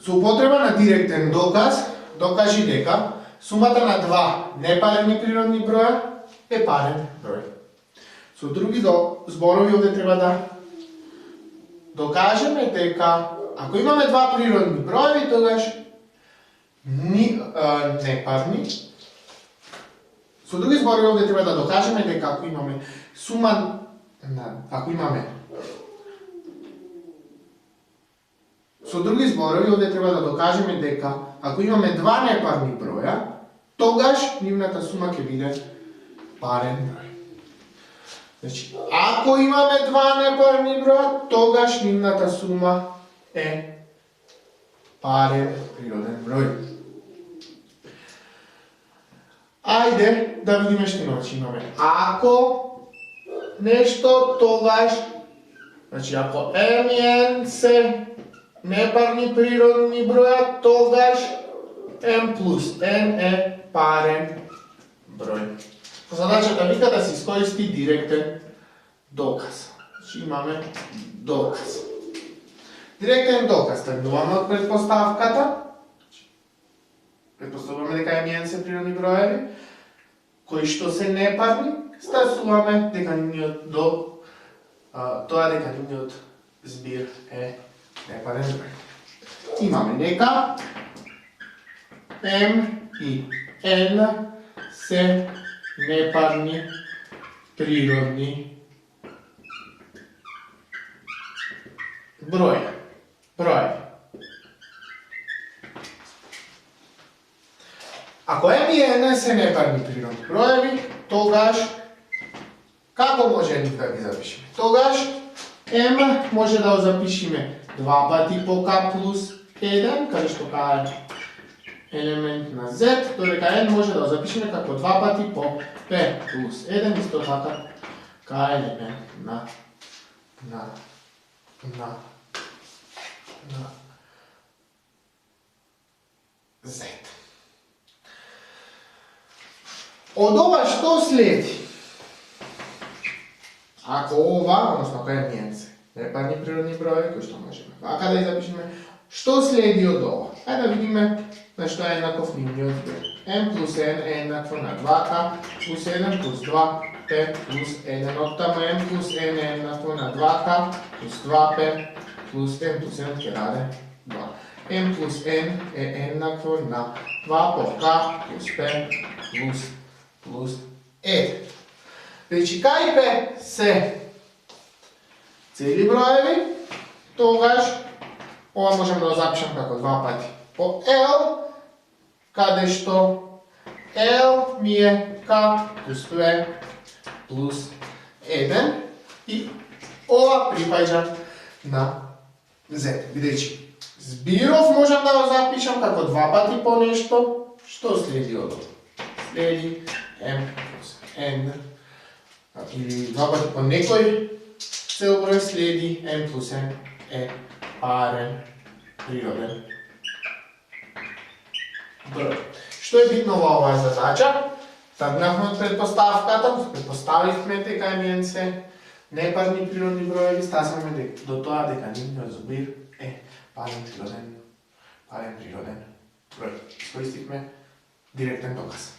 Со употреба на директен доказ, докажи дека сумата на два непарени природни броја е парен број. Со други зборови овде треба да докажеме дека ако имаме два природни броеви, тогаш непарни. Со други зборови овде треба да докажеме дека ако имаме сума Со други зборови овде треба да докажеме дека ако имаме два непарни броја, тогаш нивната сума ќе биде парен број. Значи, ако имаме два непарни броја, тогаш нивната сума е парен природен број. Ајде да видиме што имаме. Ако нешто, тогаш, значи ако m и n се непарни природни броја, тогаш m плюс n е парен број. Задачата вика да се искористи директен доказ. Значи имаме доказ. Директен доказ, тргнуваме од предпоставката. Предпоставуваме дека m и n се природни броеви, кои што се непарни, стасуваме дека нивниот збир е непарен број. Имаме дека m и n се непарни природни броеви. Ако m и n се непарни природни броеви, тогаш како може да ги запишеме? Тогаш m може да го запишеме два пати по k плюс 1, каде што k е елемент на z, додека n може да го запишеме како два пати по p плюс 1, исто така k е елемент на z. Од ова што следи? Ако ова, односно ако m и n се непарни природни броеви, кои што можеме вака да ги запишеме, што следи од ова? Ајде да видиме на што е еднаков нивниот збир. m плюс n е еднакво на 2k плюс 1 плюс 2p плюс 1. Оттаму m плюс n е еднакво на 2k плюс 2p плюс m плюс 1 ќе даде 2. m плюс n е еднакво на 2 по k плюс p плюс 1. Значи, кај p се цели броеви, тогаш ова можем да го запишем како 2 пати по L, каде што L ми е K плюс P плюс 1 и ова припаѓа на Z. Бидејќи збиров можам да го запишам како 2 пати по нешто, што следи од ова? Следи M плюс N, или 2 пати по некој цел број следи m плюс n е парен природен број. Што е битно во оваа задача? Тргнавме од предпоставката, предпоставивме дека m и n се непарни природни броеви, стасаме до тоа дека нивниот збир е парен природен број. Искористивме директен доказ.